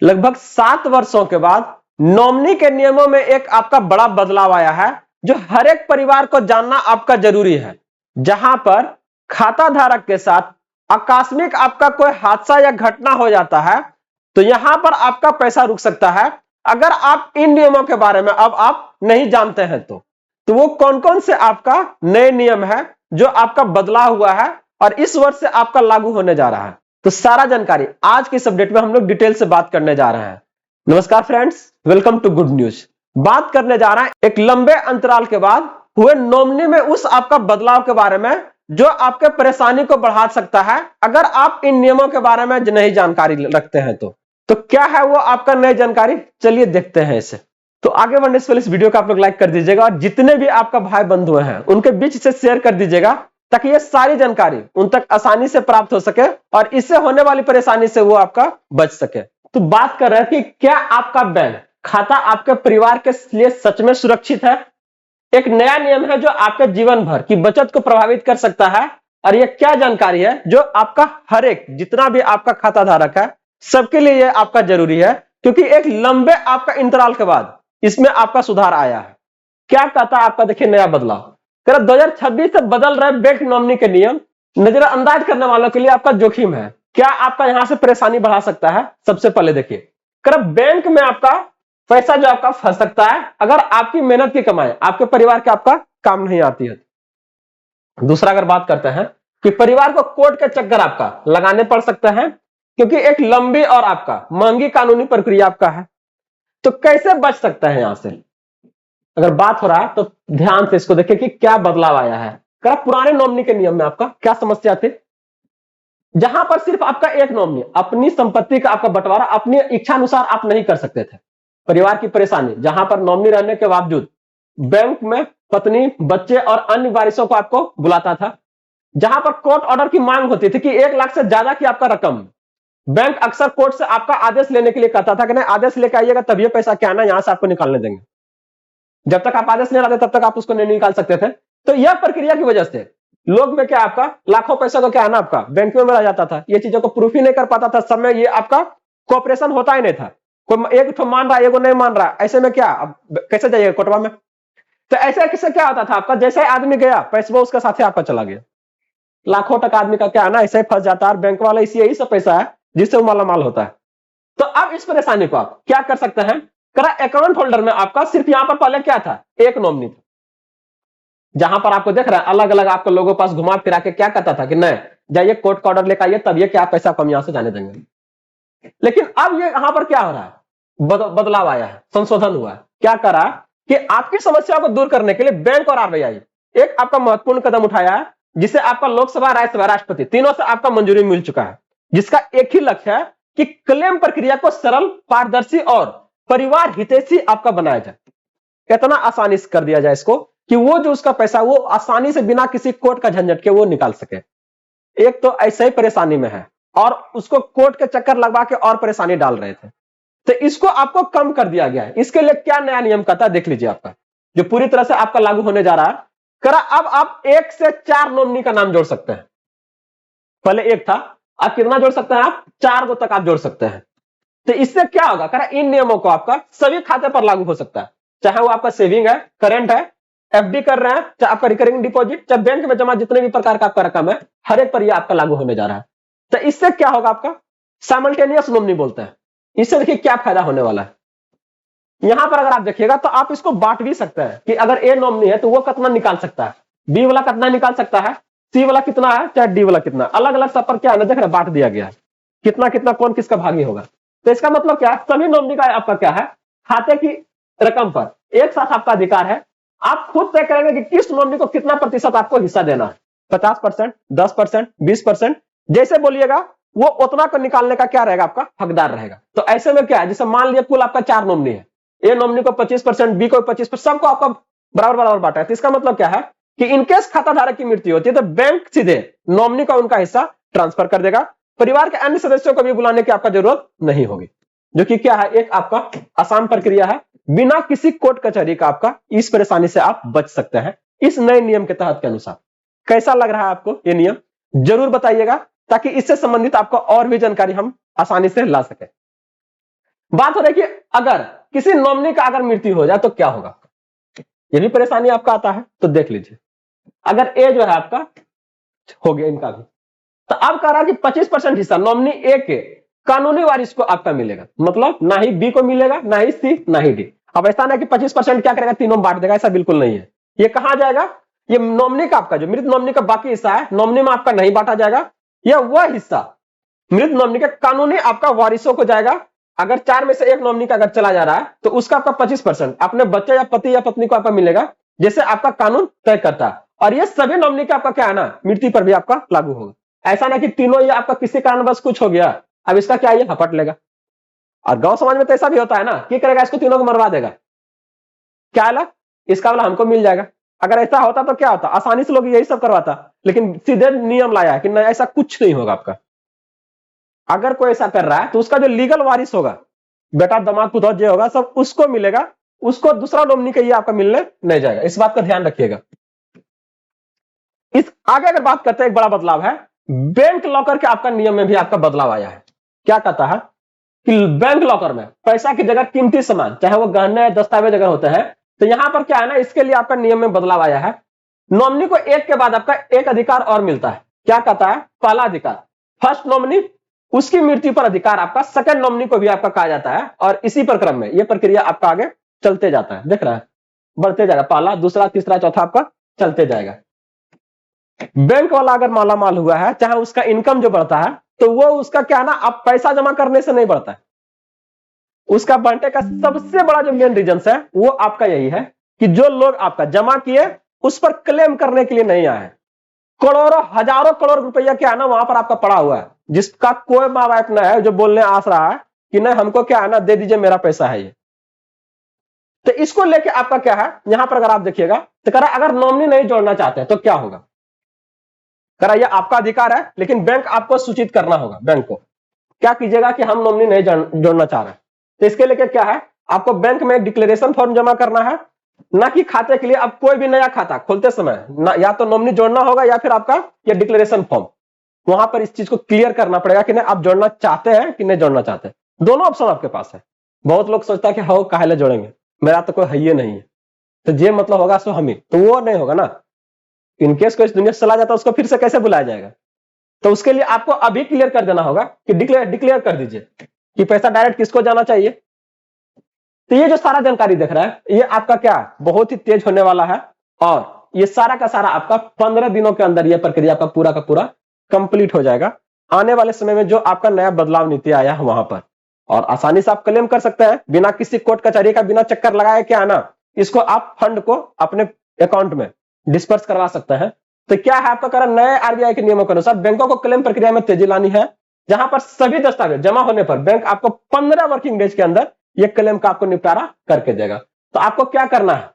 लगभग 7 वर्षों के बाद नॉमिनी के नियमों में एक आपका बड़ा बदलाव आया है जो हर एक परिवार को जानना आपका जरूरी है। जहां पर खाता धारक के साथ आकस्मिक आपका कोई हादसा या घटना हो जाता है तो यहां पर आपका पैसा रुक सकता है अगर आप इन नियमों के बारे में अब आप नहीं जानते हैं तो वो कौन कौन से आपका नए नियम है जो आपका बदलाव हुआ है और इस वर्ष से आपका लागू होने जा रहा है। तो सारा जानकारी आज की इस अपडेट में हम लोग डिटेल से बात करने जा रहे हैं। नमस्कार friends, welcome to good news. बात करने जा रहे हैं एक लंबे अंतराल के बाद हुए नॉमिनी में उस आपका बदलाव के बारे में जो आपके परेशानी को बढ़ा सकता है अगर आप इन नियमों के बारे में नहीं जानकारी रखते हैं तो क्या है वो आपका नई जानकारी, चलिए देखते हैं इसे। तो आगे बढ़ने से पहले इस वीडियो को आप लोग लाइक कर दीजिएगा और जितने भी आपका भाई बंधु हैं उनके बीच इसे शेयर कर दीजिएगा ताकि ये सारी जानकारी उन तक आसानी से प्राप्त हो सके और इससे होने वाली परेशानी से वो आपका बच सके। तो बात कर रहे हैं कि क्या आपका बैंक खाता आपके परिवार के लिए सच में सुरक्षित है। एक नया नियम है जो आपके जीवन भर की बचत को प्रभावित कर सकता है और यह क्या जानकारी है जो आपका हर एक जितना भी आपका खाता धारक है सबके लिए यह आपका जरूरी है क्योंकि एक लंबे आपका इंतराल के बाद इसमें आपका सुधार आया है। क्या कहता है आपका, देखिए नया बदलाव 2026 से बदल रहे बैंक नॉमिनी के नियम नजरअंदाज करने वालों के लिए आपका जोखिम है। क्या आपका यहां से परेशानी बढ़ा सकता है। सबसे पहले देखिए बैंक में आपका पैसा जो आपका फंस सकता है अगर आपकी मेहनत की कमाई आपके परिवार के आपका काम नहीं आती है। दूसरा अगर बात करते हैं कि परिवार को कोर्ट के चक्कर आपका लगाने पड़ सकते हैं क्योंकि एक लंबी और आपका महंगी कानूनी प्रक्रिया आपका है। तो कैसे बच सकते हैं यहां से अगर बात हो रहा है तो ध्यान से इसको देखिए कि क्या बदलाव आया है। पुराने नॉमिनी के नियम में आपका क्या समस्या थी, जहां पर सिर्फ आपका एक नॉमिनी अपनी संपत्ति का आपका बंटवारा अपनी इच्छा अनुसार आप नहीं कर सकते थे। परिवार की परेशानी जहां पर नॉमिनी रहने के बावजूद बैंक में पत्नी बच्चे और अन्य वारिसों को आपको बुलाता था। जहां पर कोर्ट ऑर्डर की मांग होती थी कि 1 लाख से ज्यादा की आपका रकम बैंक अक्सर कोर्ट से आपका आदेश लेने के लिए कहता था कि नहीं आदेश लेकर आइएगा तब ये पैसा क्या ना यहां से आपको निकालने देंगे। जब तक आप आदेश नहीं लाते तब तक आप उसको नहीं निकाल सकते थे। तो यह प्रक्रिया की वजह से लोग में क्या आपका लाखों पैसा का क्या है ना आपका बैंक में रह जाता था। ये चीजों को प्रूफ ही नहीं कर पाता था। समय ये आपका कोऑपरेशन होता ही नहीं था। कोई एक तो मान रहा है एगो नहीं मान रहा, ऐसे में क्या अब कैसे जाइएगा कोर्टवा में। तो ऐसे किससे क्या होता था आपका जैसे आदमी गया पैसा उसके साथ आपका चला गया। लाखों टका आदमी का क्या है ना ऐसे फंस जाता है। बैंक वाला इसी यही सब पैसा है जिससे वो मालामाल होता है। तो अब इस परेशानी को आप क्या कर सकते हैं, अकाउंट होल्डर में आपका सिर्फ यहां पर पहले क्या था एक नॉमिनी था। जहां पर आपको देख रहा है अलग अलग आपके लोगों पास घुमा फिरा के क्या कहता था कि नहीं जाइए कोर्ट का ऑर्डर लेकर आइए तब ये क्या पैसा कम यहां से जाने देंगे। लेकिन अब ये यहां पर क्या हो रहा है, बदलाव आया है, संशोधन हुआ है। क्या करा कि आपकी समस्या को दूर करने के लिए बैंक और आरबीआई एक आपका महत्वपूर्ण कदम उठाया है जिसे आपका लोकसभा राज्यसभा राष्ट्रपति तीनों से आपका मंजूरी मिल चुका है, जिसका एक ही लक्ष्य है कि क्लेम प्रक्रिया को सरल पारदर्शी और परिवार हितैषी आपका बनाया जाए। कितना आसानी से कर दिया जाए इसको कि वो जो उसका पैसा वो आसानी से बिना किसी कोर्ट का झंझट के वो निकाल सके। एक तो ऐसे ही परेशानी में है और उसको कोर्ट के चक्कर लगवा के और परेशानी डाल रहे थे। तो इसको आपको कम कर दिया गया है। इसके लिए क्या नया नियम कहता है देख लीजिए आपका जो पूरी तरह से आपका लागू होने जा रहा है। अब आप 1 से 4 नॉमिनी का नाम जोड़ सकते हैं। पहले एक था, आप कितना जोड़ सकते हैं, आप 4 गो तक आप जोड़ सकते हैं। तो इससे क्या होगा, इन नियमों को आपका सभी खाते पर लागू हो सकता है, चाहे वो आपका सेविंग है, करंट है, एफडी कर रहे हैं, चाहे आपका रिकरिंग डिपॉजिट, चाहे बैंक में जमा जितने भी प्रकार का आपका रकम है हर एक पर यह आपका लागू होने जा रहा है। तो इससे क्या होगा, आपका साइमल्टेनियस नॉमिनी बोलते हैं। इससे देखिए क्या फायदा होने वाला है। यहां पर अगर आप देखिएगा तो आप इसको बांट भी सकते हैं कि अगर ए नॉमिनी है तो वो कितना निकाल सकता है, बी वाला कितना निकाल सकता है, सी वाला कितना है, चाहे डी वाला कितना, अलग अलग सब पर क्या है ना देख रहे बांट दिया गया है कितना कितना कौन किसका भागी होगा। तो इसका मतलब क्या है, सभी नॉमिनी का आपका क्या है खाते की रकम पर एक साथ आपका अधिकार है। आप खुद तय करेंगे कि किस नॉमिनी को कितना प्रतिशत आपको हिस्सा देना है, 50%, 10%, 20%, जैसे बोलिएगा वो उतना को निकालने का क्या रहेगा, आपका हकदार रहेगा। तो ऐसे में क्या है, जैसे मान लिया कुल आपका 4 नॉमिनी है, ए नॉमिनी को 25%, बी को 25%, सबको आपका बराबर बराबर बांटा है। तो इसका मतलब क्या है कि इनकेस खाता धारक की मृत्यु होती है तो बैंक सीधे नॉमिनी का उनका हिस्सा ट्रांसफर कर देगा। परिवार के अन्य सदस्यों को भी बुलाने की आपका जरूरत नहीं होगी, जो कि क्या है एक आपका आसान प्रक्रिया है। बिना किसी कोर्ट कचहरी का आपका इस परेशानी से आप बच सकते हैं इस नए नियम के तहत के अनुसार। कैसा लग रहा है आपको ये नियम, जरूर बताइएगा ताकि इससे संबंधित आपको और भी जानकारी हम आसानी से ला सके। बात हो रही है कि अगर किसी नॉमिनी का अगर मृत्यु हो जाए तो क्या होगा, ये भी परेशानी आपका आता है। तो देख लीजिए, अगर ए जो है आपका हो गया इनका भी, तो अब कह रहा है कि 25% हिस्सा नॉमिनी ए के कानूनी वारिस को आपका मिलेगा, मतलब ना ही बी को मिलेगा, ना ही सी, ना ही डी। अब ऐसा ना कि 25% क्या करेगा, तीनों बांट देगा, ऐसा बिल्कुल नहीं है। ये कहां जाएगा, ये नॉमिनी का आपका जो मृत नॉमिनी का बाकी हिस्सा है, नॉमिनी में आपका नहीं बांटा जाएगा, यह वह हिस्सा मृत नॉमिनी के कानूनी आपका वारिसों को जाएगा। अगर 4 में से एक नॉमिनी का अगर चला जा रहा है तो उसका आपका 25% अपने बच्चे या पति या पत्नी को आपका मिलेगा, जैसे आपका कानून तय करता है। और ये सभी नॉमिनी का आपका क्या है ना, मृत्यु पर भी आपका लागू होगा। ऐसा ना कि तीनों ये आपका किसी कारणवश कुछ हो गया, अब इसका क्या, ये हपट लेगा। और गांव समाज में तो ऐसा भी होता है ना, क्या करेगा, इसको तीनों को मरवा देगा, क्या वाला, इसका वाला हमको मिल जाएगा। अगर ऐसा होता तो क्या होता, आसानी से लोग यही सब करवाता, लेकिन सीधे नियम लाया है कि नहीं, ऐसा कुछ नहीं होगा आपका। अगर कोई ऐसा कर रहा है तो उसका जो लीगल वारिस होगा, बेटा दामाद पुतौह जो होगा, सब उसको मिलेगा, उसको दूसरा नॉमिनी का ये आपका मिलने नहीं जाएगा। इस बात का ध्यान रखिएगा। इस आगे अगर बात करते हैं, एक बड़ा बदलाव है, बैंक लॉकर के आपका नियम में भी आपका बदलाव आया है। क्या कहता है कि बैंक लॉकर में पैसा की जगह कीमती सामान, चाहे वो गहने दस्तावेज अगर होते हैं, तो यहां पर क्या है ना, इसके लिए आपका नियम में बदलाव आया है। नॉमिनी को एक के बाद आपका एक अधिकार और मिलता है। क्या कहता है, पहला अधिकार फर्स्ट नॉमिनी, उसकी मृत्यु पर अधिकार आपका सेकंड नॉमिनी को भी आपका कहा जाता है। और इसी पर क्रम में यह प्रक्रिया आपका आगे चलते जाता है, देख रहा है, बढ़ते जाएगा, पहला दूसरा तीसरा चौथा आपका चलते जाएगा। बैंक वाला अगर माला माल हुआ है, चाहे उसका इनकम जो बढ़ता है, तो वो उसका क्या ना, आप पैसा जमा करने से नहीं बढ़ता है। उसका बढ़ने का सबसे बड़ा जो मेन रीजन है वो आपका यही है कि जो लोग आपका जमा किए उस पर क्लेम करने के लिए नहीं आए। करोड़ों हजारों करोड़ रुपया क्या है ना वहां पर आपका पड़ा हुआ है, जिसका कोई माँ बाप न है जो बोलने आस रहा है कि नहीं हमको क्या है ना दे दीजिए, मेरा पैसा है ये। तो इसको लेके आपका क्या है, यहां पर अगर आप देखिएगा तो कह रहा अगर नॉमिनी नहीं जोड़ना चाहते तो क्या होगा, कह रहा यह आपका अधिकार है, लेकिन बैंक आपको सूचित करना होगा। बैंक को क्या कीजिएगा कि हम नॉमिनी नहीं जोड़ना चाह रहे, तो इसके लिए क्या है, आपको बैंक में एक डिक्लेरेशन फॉर्म जमा करना है। ना कि खाते के लिए अब कोई भी नया खाता खोलते समय ना, या तो नॉमिनी जोड़ना होगा या फिर आपका ये डिक्लेरेशन फॉर्म, वहां पर इस चीज को क्लियर करना पड़ेगा कि नहीं आप जोड़ना चाहते हैं कि नहीं जोड़ना चाहते। दोनों ऑप्शन आपके पास है। बहुत लोग सोचता है कि हाँ काहे जोड़ेंगे, मेरा तो कोई है ही नहीं है, तो जे मतलब होगा सो हम ही, तो वो नहीं होगा ना। इनकेस कोई दुनिया से चला जाता है उसको फिर से कैसे बुलाया जाएगा। तो उसके लिए आपको अभी क्लियर कर देना होगा कि डिक्लेयर कर दीजिए कि पैसा डायरेक्ट किसको जाना चाहिए। तो ये जो सारा जानकारी देख रहा है ये आपका क्या बहुत ही तेज होने वाला है, और ये सारा का सारा आपका 15 दिनों के अंदर ये प्रक्रिया का पूरा का पूरा कंप्लीट हो जाएगा। आने वाले समय में जो आपका नया बदलाव नीति आया है वहां पर, और आसानी से आप क्लेम कर सकते हैं बिना किसी कोर्ट कचहरी का, बिना चक्कर लगाए क्या ना, इसको आप फंड को अपने अकाउंट में डिस्पर्स करवा सकते हैं। तो क्या है आपका कारण, नए आरबीआई के नियमों के अनुसार बैंकों को क्लेम प्रक्रिया में तेजी लानी है, जहां पर सभी दस्तावेज जमा होने पर बैंक आपको 15 वर्किंग डेज के अंदर ये क्लेम का आपको निपटारा करके देगा। तो आपको क्या करना है,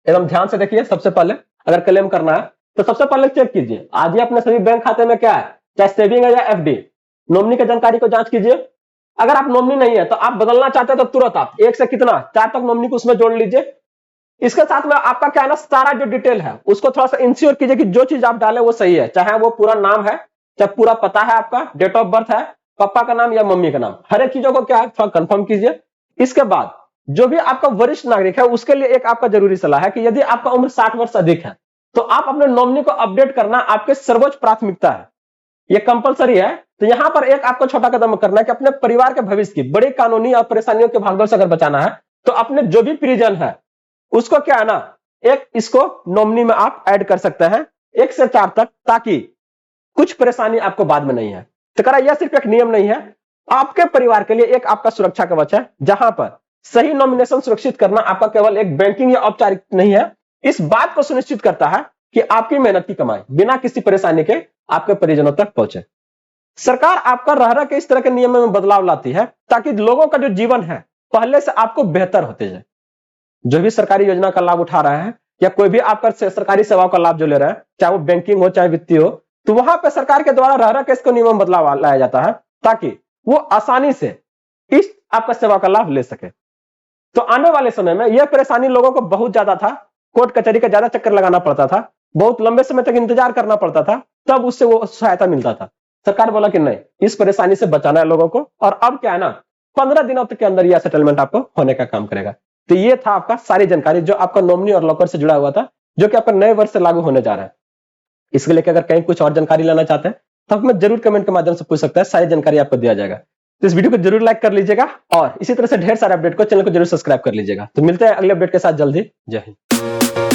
एकदम ध्यान से देखिए। सबसे पहले अगर क्लेम करना है तो सबसे पहले चेक कीजिए आज ही अपने सभी बैंक खाते में क्या है, चाहे सेविंग है या एफडी, नॉमिनी की जानकारी को जांच कीजिए। अगर आप नॉमिनी नहीं है तो आप बदलना चाहते हैं तो तुरंत आप 1 से कितना 4 तक नॉमिनी को उसमें जोड़ लीजिए। इसके साथ में आपका क्या है ना, सारा जो डिटेल है उसको थोड़ा सा इंश्योर कीजिए कि जो चीज आप डाले वो सही है, चाहे वो पूरा नाम है, चाहे पूरा पता है, आपका डेट ऑफ बर्थ है, पापा का नाम या मम्मी का नाम, हर एक चीजों को क्या है थोड़ा कंफर्म कीजिए। इसके बाद जो भी आपका वरिष्ठ नागरिक है उसके लिए एक आपका जरूरी सलाह है कि यदि आपका उम्र 60 वर्ष अधिक है तो आप अपने नॉमिनी को अपडेट करना आपके सर्वोच्च प्राथमिकता है, ये कंपलसरी है। तो यहां पर एक आपको छोटा कदम करना है कि अपने परिवार के भविष्य की बड़ी कानूनी और परेशानियों के भागदौड़ से अगर बचाना है तो अपने जो भी परिजन है उसको क्या है ना, एक इसको नॉमिनी में आप ऐड कर सकते हैं 1 से 4 तक, ताकि कुछ परेशानी आपको बाद में नहीं है। तो करा यह सिर्फ एक नियम नहीं है, आपके परिवार के लिए एक आपका सुरक्षा कवच है, जहां पर सही नॉमिनेशन सुरक्षित करना आपका केवल एक बैंकिंग या औपचारिक नहीं है, इस बात को सुनिश्चित करता है कि आपकी मेहनत की कमाई बिना किसी परेशानी के आपके परिजनों तक पहुंचे। सरकार आपका रह रह के इस तरह के नियम में बदलाव लाती है ताकि लोगों का जो जीवन है पहले से आपको बेहतर होते जाए। जो भी सरकारी योजना का लाभ उठा रहे हैं या कोई भी आपका सरकारी सेवाओं का लाभ जो ले रहे हैं, चाहे वो बैंकिंग हो चाहे वित्तीय हो, तो वहां पर सरकार के द्वारा रह रह के इसको नियम में बदलाव लाया जाता है ताकि वो आसानी से इस आपका सेवा का लाभ ले सके। तो आने वाले समय में यह परेशानी लोगों को बहुत ज्यादा था, कोर्ट कचहरी का ज्यादा चक्कर लगाना पड़ता था, बहुत लंबे समय तक इंतजार करना पड़ता था, तब उससे वो सहायता मिलता था। सरकार बोला कि नहीं, इस परेशानी से बचाना है लोगों को, और अब क्या है ना, 15 दिनों तक के अंदर यह सेटलमेंट आपको होने का काम करेगा। तो ये था आपका सारी जानकारी जो आपका नॉमिनी और लॉकर से जुड़ा हुआ था, जो कि आपका नए वर्ष से लागू होने जा रहा है। इसके लेकर अगर कहीं कुछ और जानकारी लेना चाहते हैं तो आप हमें जरूर कमेंट के माध्यम से पूछ सकते हैं, सारी जानकारी आपको दिया जाएगा। तो इस वीडियो को जरूर लाइक कर लीजिएगा और इसी तरह से ढेर सारे अपडेट को चैनल को जरूर सब्सक्राइब कर लीजिएगा। तो मिलते हैं अगले अपडेट के साथ जल्दी। जय हिंद।